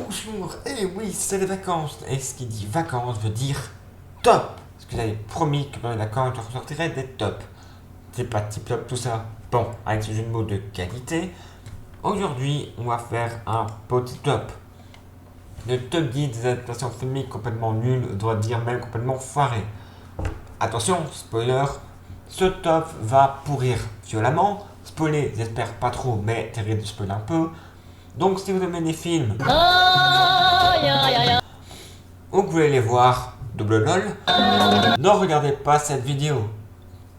Bonjour, et oui, c'est les vacances. Et ce qui dit vacances veut dire top. Parce que j'avais promis que pendant les vacances, je ressortirais des tops. C'est pas tip top tout ça. Bon, avec ce jeu de mots de qualité, aujourd'hui, on va faire un petit top. Le top 10 des adaptations filmiques complètement nulles, on doit dire même complètement foirées. Attention, spoiler, ce top va pourrir violemment. Spoiler, j'espère pas trop, mais t'as de spoiler un peu. Donc si vous aimez les films ou que vous voulez les voir, double lol, ne regardez pas cette vidéo.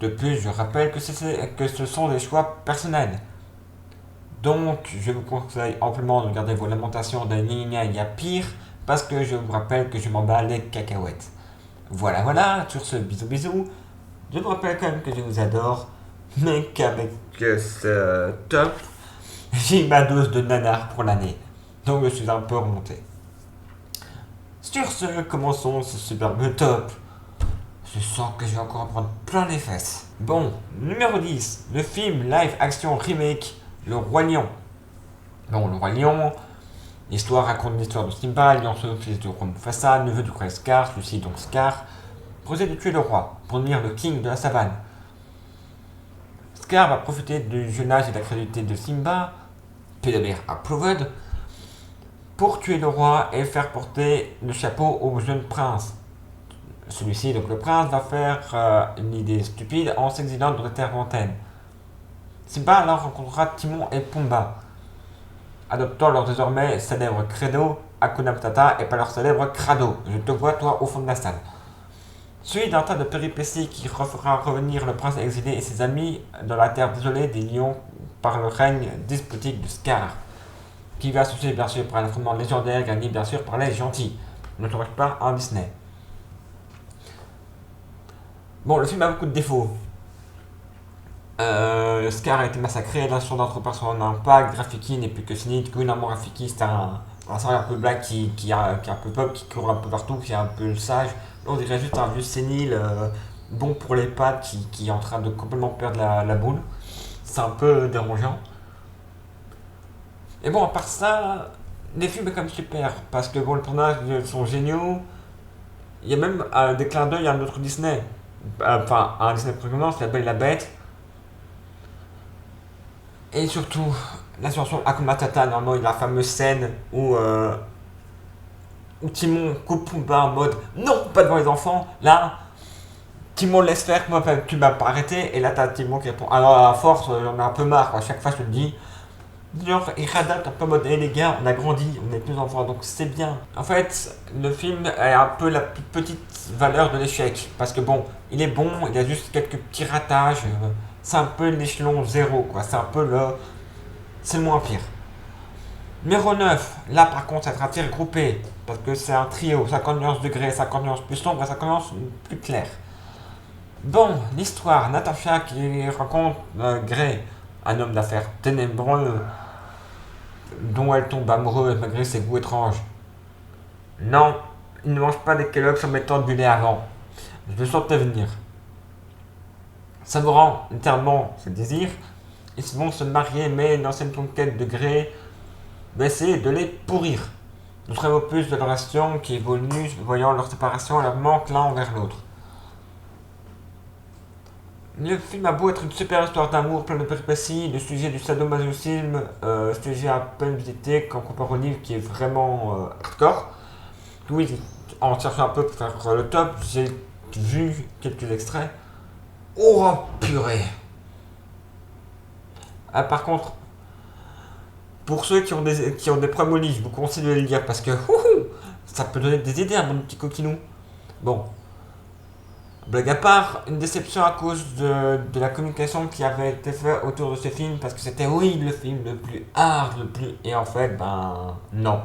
De plus, je rappelle que ce sont des choix personnels. Donc, je vous conseille amplement de regarder vos lamentations d'un Nina, il y a pire, parce que je vous rappelle que je m'en bats les cacahuètes. Voilà, sur ce, bisous bisous. Je vous rappelle quand même que je vous adore, mais qu'avec ce top, j'ai ma dose de nanar pour l'année. Donc je suis un peu remonté. Sur ce, commençons ce superbe top. Je sens que je vais encore en prendre plein les fesses. Bon, numéro 10, le film live action remake Le Roi Lion. Bon, Le Roi Lion, l'histoire raconte l'histoire de Simba, lion fils du roi Mufasa, neveu du roi Scar, celui-ci donc Scar, projet de tuer le roi pour devenir le king de la savane. Scar va profiter du jeune âge et de la crédulité de Simba, Peter Approved, pour tuer le roi et faire porter le chapeau au jeune prince. Celui-ci, donc le prince, va faire une idée stupide en s'exilant de la terre lointaine. Simba alors rencontrera Timon et Pumba, adoptant leur désormais célèbre credo Hakuna Matata et pas leur célèbre crado. Je te vois toi au fond de la salle. Suivi d'un tas de péripéties qui refera revenir le prince exilé et ses amis dans la terre désolée des lions par le règne despotique de Scar, qui va associer bien sûr par un affrontement légendaire gagné bien sûr par les gentils. Ne t'en pas un Disney. Bon, le film a beaucoup de défauts. Scar a été massacré, l'instant d'entre son impact, Rafiki n'est plus que cynique, Gunamon Rafiki c'est un sort un peu black qui est un peu pop, qui court un peu partout, qui est un peu sage. On dirait juste un vieux sénile, bon pour les pattes, qui est en train de complètement perdre la boule. C'est un peu dérangeant. Et bon, à part ça, les films sont quand même super, parce que bon, les personnages sont géniaux. Il y a même des clins d'œil à un autre Disney. Enfin, un Disney précédent, c'est La Belle et la Bête. Et surtout, la chanson Hakuna Matata, normalement, il y a la fameuse scène où Timon coupe Pumba en mode non, pas devant les enfants. Là, Timon laisse faire, moi, tu m'as pas arrêté. Et là, t'as Timon qui répond alors à force, j'en ai un peu marre, quoi. Chaque fois, je te le dis. Genre, il réadapte un peu en mode les gars, on a grandi, on est plus enfants, donc c'est bien. En fait, le film a un peu la petite valeur de l'échec. Parce que bon, il est bon, il y a juste quelques petits ratages. C'est un peu l'échelon zéro, quoi. C'est un peu le. C'est le moins pire. Numéro 9, là par contre, ça sera un tir groupé. Parce que c'est un trio, 50 nuances de grès, 50 nuances plus sombres et 50 nuances plus claires. Bon, l'histoire, Natasha qui rencontre Grey, un homme d'affaires ténébreux dont elle tombe amoureuse malgré ses goûts étranges. Non, il ne mange pas des Kellogg's en mettant du lait avant. Je le sentais venir. Savourant littéralement ses désirs, ils vont se marier, mais l'ancienne conquête de Grey va essayer de les pourrir. Notre opus de la relation qui évolue, voyant leur séparation et leur manque l'un envers l'autre. Le film a beau être une super histoire d'amour plein de péripéties, le sujet du sadomasochisme, sujet à peine visité quand on compare au livre qui est vraiment hardcore. Oui, en cherchant un peu pour faire le top, j'ai vu quelques extraits. Oh purée! Par contre, pour ceux qui ont des problèmes au livre, je vous conseille de les lire parce que ça peut donner des idées à mon petit coquinou. Bon, blague à part, une déception à cause de la communication qui avait été faite autour de ce film parce que c'était oui le film le plus hard, le plus. Et en fait, ben non.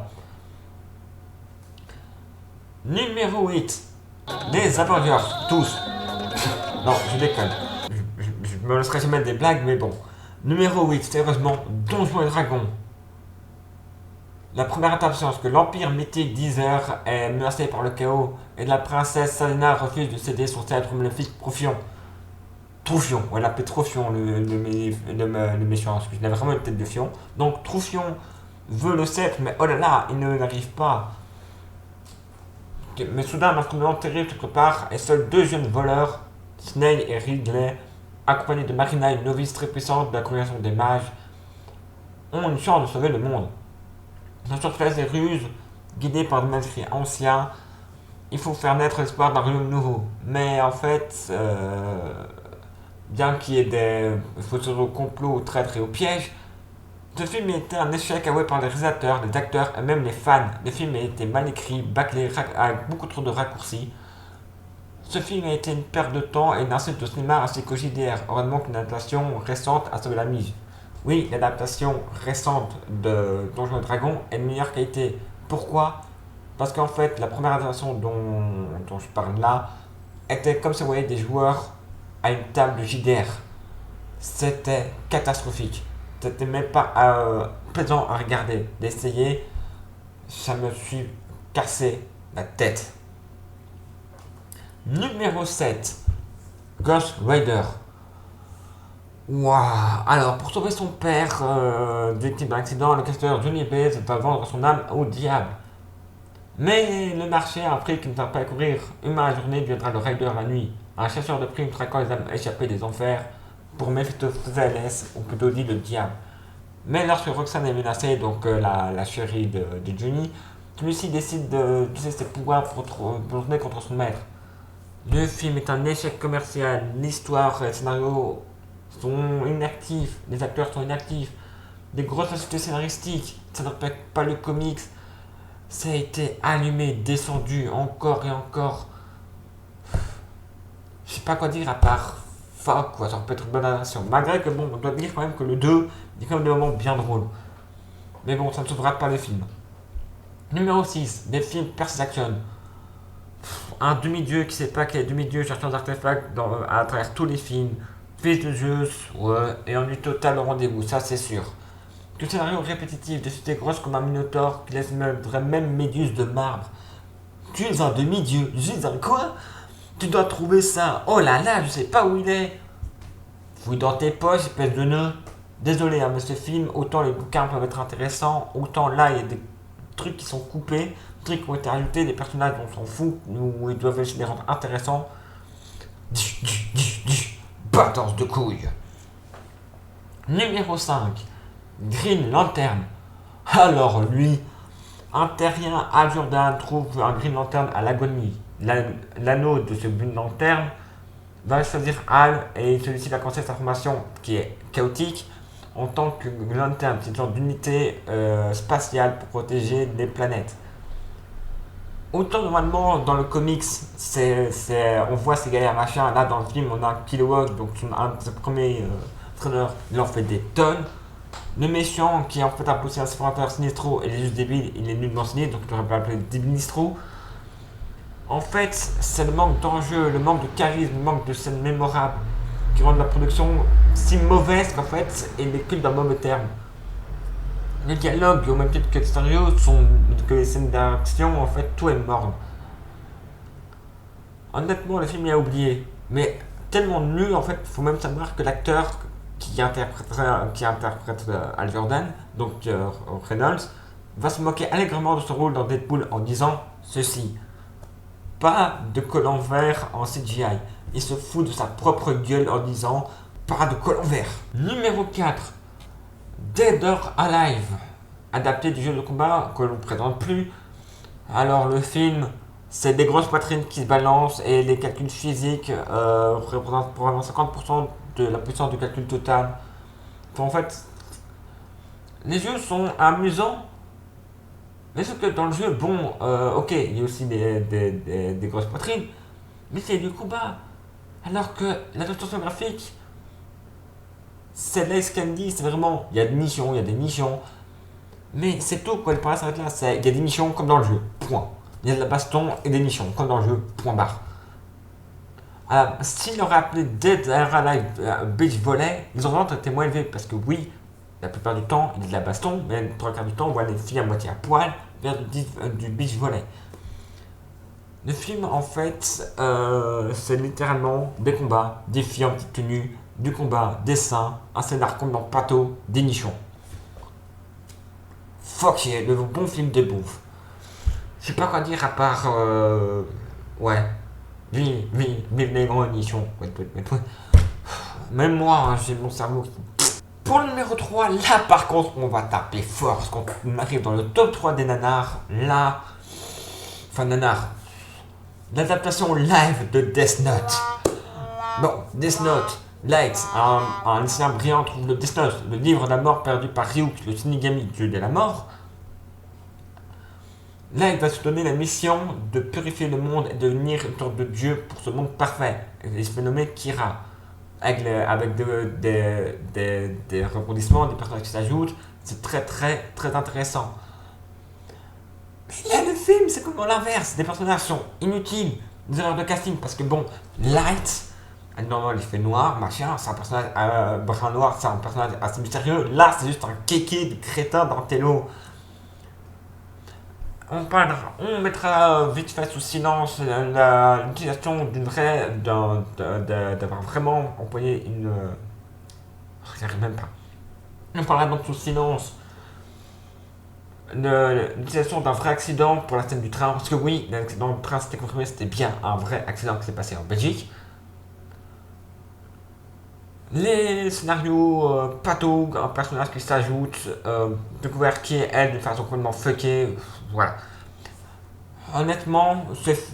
Numéro 8. Les Avengers, tous. Non, je déconne. Je me laisserai jamais des blagues, mais bon. Numéro 8, sérieusement, Donjons et Dragons. La première étape, c'est que l'empire mythique d'Iser est menacé par le chaos et la princesse Salina refuse de céder son célèbre maléfique Troufion. Troufion, on l'appelait Troufion, le méchant, parce que je n'avais vraiment une tête de fion. Donc Troufion veut le sceptre, mais oh là là, il ne l'arrive pas. Mais soudain, un instrument terrible se prépare et seuls deux jeunes voleurs, Snail et Ridley, accompagnés de Marina, une novice très puissante de la congrégation des mages, ont une chance de sauver le monde. Dans surface des ruses, guidés par des manuscrits anciens, il faut faire naître l'espoir d'un royaume nouveau. Mais en fait, bien qu'il y ait des fauteurs au complot, aux traîtres et aux pièges, ce film a été un échec avoué par les réalisateurs, les acteurs et même les fans. Le film a été mal écrit, bâclé, avec beaucoup trop de raccourcis. Ce film a été une perte de temps et une insulte au cinéma ainsi qu'au JDR. Heureusement qu'une adaptation récente a sauvé la mise. Oui, l'adaptation récente de Donjons et Dragons est de meilleure qualité. Pourquoi? Parce qu'en fait, la première adaptation dont je parle là était comme si vous voyez des joueurs à une table de JDR. C'était catastrophique. C'était même pas plaisant à regarder. D'essayer, ça me suis cassé la tête. Numéro 7. Ghost Rider. Waouh. Alors, pour sauver son père, victime d'un accident, le casteur Johnny Blaze va vendre son âme au diable. Mais le marché a appris qu'il ne va pas courir. Humain la journée deviendra le Rider la nuit. Un chasseur de primes traquant les âmes échappées des enfers pour Mephistopheles, ou plutôt dit le diable. Mais lorsque Roxane est menacée, donc la chérie de Johnny, celui-ci décide d'utiliser ses pouvoirs pour tourner contre son maître. Le film est un échec commercial, l'histoire et le scénario sont inactifs, les acteurs sont inactifs, des grosses facilités scénaristiques, ça ne respecte pas le comics, ça a été allumé, descendu, encore et encore. Je sais pas quoi dire à part fuck, quoi, ça peut être une bonne adaptation. Malgré que bon, on doit dire quand même que le 2, il y a quand même des moments bien drôles. Mais bon, ça ne sauvera pas le film. Numéro 6, des films Percy Jackson. Un demi-dieu qui sait pas qu'il est demi-dieu cherchant des artefacts à travers tous les films. Fils de Zeus, ouais, et ennui total au rendez-vous, ça c'est sûr. Tout scénario répétitif, des cités grosses comme un minotaure qui laisse même Méduse de marbre. Tu es un demi-dieu, je suis un quoi? Tu dois trouver ça. Oh là là, je sais pas où il est. Fouille dans tes poches, espèce de nœud. Désolé, hein, mais ce film, autant les bouquins peuvent être intéressants, autant là il y a des trucs qui sont coupés, des trucs qui ont été ajoutés, des personnages dont on s'en fout, où ils doivent essayer de les rendre intéressants. Battance de couilles. Numéro 5. Green Lantern. Alors lui, un terrien Hal Jordan trouve un Green Lantern à l'agonie. L'anneau de ce Green Lantern va choisir Hal et celui-ci va commencer sa formation qui est chaotique en tant que Green Lantern, c'est une sorte d'unité spatiale pour protéger les planètes. Autant normalement dans le comics, on voit ces galères machin, là dans le film on a Kilowog, donc un de ses premiers entraîneurs, il en fait des tonnes. Le méchant qui en fait a poussé un sépaраteur Sinistro, il est juste débile, il est nullement signé, donc il aurait pu l'appeler Sinistro. En fait, c'est le manque d'enjeu, le manque de charisme, le manque de scènes mémorables qui rendent la production si mauvaise qu'en fait, il est que d'un mauvais terme. Les dialogues, au même titre que le scénario, que les scènes d'action, en fait, tout est mort. Honnêtement, le film est oublié, mais tellement nul, en fait, il faut même savoir que l'acteur qui interprète Hal Jordan, donc Reynolds, va se moquer allègrement de son rôle dans Deadpool en disant ceci. Pas de collant vert en CGI. Il se fout de sa propre gueule en disant pas de collant vert. Numéro 4. Dead or Alive. Adapté du jeu de combat que l'on ne présente plus. Alors le film, c'est des grosses poitrines qui se balancent et les calculs physiques représentent probablement 50% de la puissance du calcul total. En fait, les jeux sont amusants. Mais sauf que dans le jeu, bon, ok, il y a aussi des grosses poitrines, mais c'est du combat. Alors que la distorsion graphique, c'est Lace Candy, c'est vraiment, il y a des missions, mais c'est tout, quoi, le problème s'arrête là, il y a des missions comme dans le jeu, point. Il y a de la baston et des missions, comme dans le jeu, point barre. Alors, s'il aurait appelé Dead or Alive Beach Volley, les audiences étaient moins élevées, parce que oui, la plupart du temps, il y a de la baston, mais 3/4 du temps, on voit les filles à moitié à poil vers du beach volley. Le film, en fait, c'est littéralement des combats, des filles en petite tenue, du combat, des seins, un scénar comme dans Pato, des nichons. fuck yeah, le bon film de bouffe. Je sais pas quoi dire à part. Ouais. Vive les grandes émissions. Même moi, hein, j'ai mon cerveau qui. Pour le numéro 3, là par contre, on va taper fort. Parce qu'on arrive dans le top 3 des nanars. Là. Enfin, nanar. L'adaptation live de Death Note. Bon, Death Note. Light, un lycéen brillant trouve le Death Note, le livre de la mort perdu par Ryuk, le Shinigami, dieu de la mort. Là, il va se donner la mission de purifier le monde et devenir une sorte de dieu pour ce monde parfait. Il se fait nommer Kira. Avec des rebondissements, des personnages qui s'ajoutent. C'est très intéressant. Mais là, le film, c'est comme l'inverse. Des personnages sont inutiles. Des erreurs de casting. Parce que bon, Light, normalement, il fait noir, machin. C'est un personnage brun noir, c'est un personnage assez mystérieux. Là, c'est juste un kéké de crétin d'intello. On mettra vite fait sous silence l'utilisation d'avoir vraiment employé une. J'arrive même pas. On parlera donc sous silence l'utilisation d'un vrai accident pour la scène du train. Parce que oui, l'accident du train c'était confirmé, c'était bien un vrai accident qui s'est passé en Belgique. Les scénarios pato, un personnage qui s'ajoute, découvert qui est elle d'une façon complètement fuckée, voilà. Honnêtement,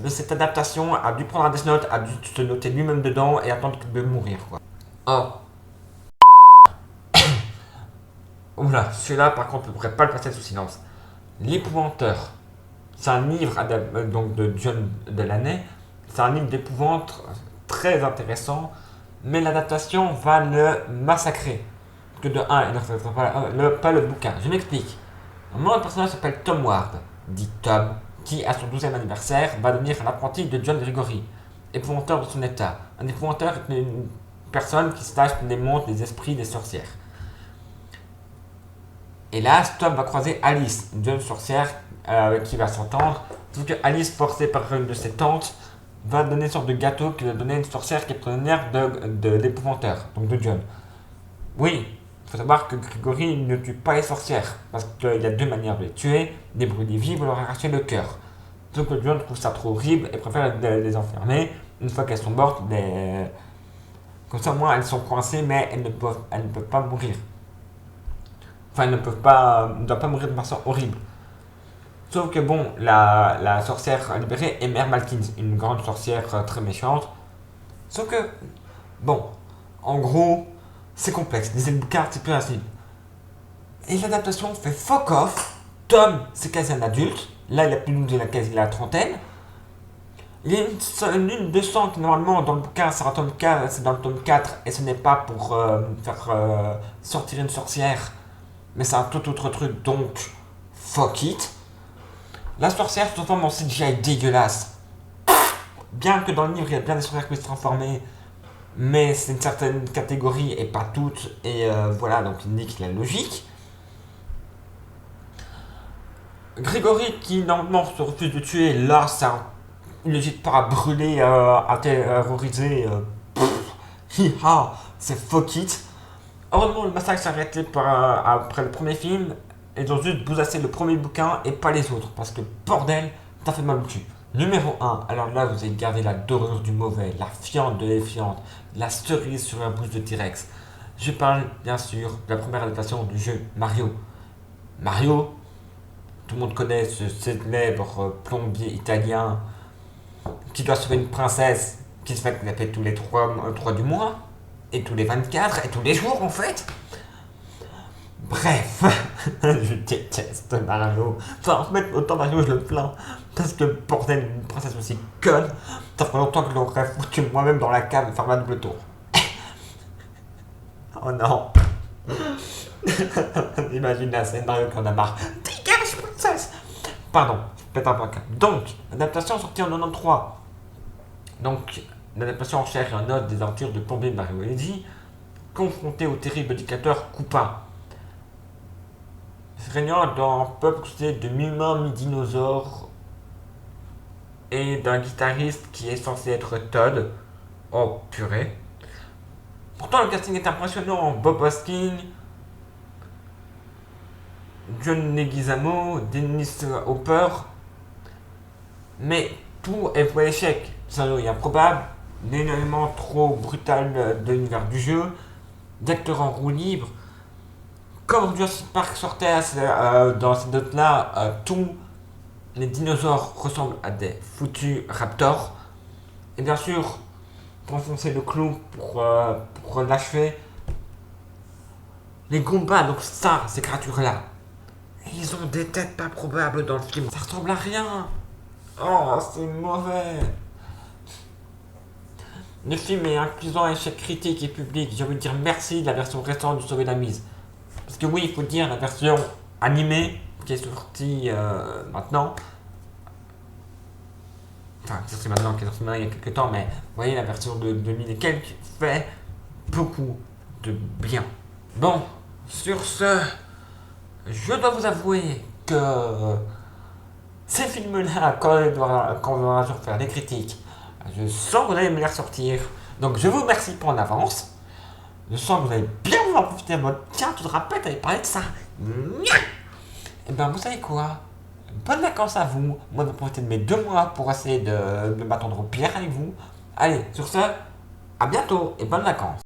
cette adaptation a dû prendre un Death Note, a dû se noter lui-même dedans et attendre de mourir, quoi. Oh. Oula, celui-là par contre, je ne pourrais pas le passer sous silence. L'Épouvanteur. C'est un livre donc de John Delaney. C'est un livre d'épouvante très intéressant, mais l'adaptation va le massacrer. Que de 1, pas le bouquin. Je m'explique. Normalement, le personnage s'appelle Tom Ward, dit Tom, qui, à son 12e anniversaire, va devenir un apprenti de John Gregory, épouvanteur de son état. Un épouvanteur est une personne qui sache les montres, les esprits, des sorcières. Et là, Tom va croiser Alice, une jeune sorcière avec qui il va s'entendre. Sauf que Alice, forcée par une de ses tantes, va donner une sorte de gâteau qui va donner une sorcière qui est prisonnière de l'épouvanteur, donc de John. Oui, il faut savoir que Grégory ne tue pas les sorcières, parce qu'il y a deux manières de les tuer, les brûler vives ou leur arracher le cœur. Sauf que John trouve ça trop horrible et préfère les enfermer. Une fois qu'elles sont mortes, comme ça au moins elles sont coincées, mais elles ne peuvent pas mourir. Enfin, elles ne doivent pas mourir de façon horrible. Sauf que bon, la sorcière libérée est Mère Malkins, une grande sorcière très méchante. Sauf que, bon, en gros, c'est complexe. Lisez le bouquin, c'est plus facile. Et l'adaptation fait fuck off. Tom, c'est quasi un adulte. Là, il a plus de 12, il a quasi la trentaine. Il y a une lune de sang qui, normalement, dans le bouquin, c'est dans le tome 4, et ce n'est pas pour faire sortir une sorcière, mais c'est un tout autre truc, donc fuck it. La sorcière se transforme en CGI dégueulasse. Bien que dans le livre, il y a bien des sorcières qui peuvent se transformer, mais c'est une certaine catégorie et pas toutes, et voilà, donc il nique la logique. Grégory, qui normalement se refuse de tuer, là, il n'hésite pas à brûler, à terroriser. C'est fuck it. Heureusement, le massacre s'est arrêté après le premier film. Ils ont juste bousassé le premier bouquin et pas les autres, parce que bordel, t'as fait mal au cul. Numéro 1, alors là vous avez gardé la dorure du mauvais, la fiente de l'effiante, la cerise sur la bouche de T-Rex. Je parle bien sûr de la première adaptation du jeu Mario. Mario, tout le monde connaît ce célèbre plombier italien qui doit sauver une princesse qui se fait kidnapper tous les 3 du mois, et tous les 24, et tous les jours en fait. Bref, je déteste Mario. Enfin, en fait, autant Mario, je le plains. Parce que, bordel, une princesse aussi conne. Ça fait longtemps que je l'aurais foutu moi-même dans la cave et faire ma double tour. Oh non. Imagine la scène, Mario qui en a marre. Dégage, princesse. Pardon, je pète un peu. Donc, l'adaptation sortie en 93. Donc, l'adaptation en chair et en os des aventures de plombier Mario et Luigi, confronté au terrible dictateur Koopa. Régnant dans un peuple constitué de mi-humains, mi-dinosaures et d'un guitariste qui est censé être Todd. Oh purée. Pourtant le casting est impressionnant. Bob Hoskins, John Leguizamo, Dennis Hopper, mais tout est pour l'échec. Scénario improbable, l'élément trop brutal de l'univers du jeu, d'acteurs en roue libre. Comme Jurassic Park sortait dans cette note-là, tous les dinosaures ressemblent à des foutus raptors. Et bien sûr, pour enfoncer le clou, pour l'achever, les Goombas, donc ça, ces créatures-là, ils ont des têtes pas probables dans le film. Ça ressemble à rien. Oh, c'est mauvais. Le film est inclusant à échec critique et public. J'ai envie de dire merci de la version récente du Sauver la Mise. Parce que oui, il faut dire, la version animée qui est sortie maintenant. Enfin, qui est sortie maintenant, qui est sortie maintenant il y a quelques temps, mais vous voyez, la version de 2000 et quelques fait beaucoup de bien. Bon, sur ce, je dois vous avouer que ces films-là, quand on va un jour faire des critiques, je sens que vous allez me les ressortir. Donc je vous remercie pour en avance. Je sens que vous allez bien vous en profiter en mode tiens, tu te rappelles, t'avais parlé de ça. Et ben vous savez quoi? Bonnes vacances à vous. Moi, je vais profiter de mes 2 mois pour essayer de m'attendre au pire avec vous. Allez, sur ce, à bientôt et bonnes vacances.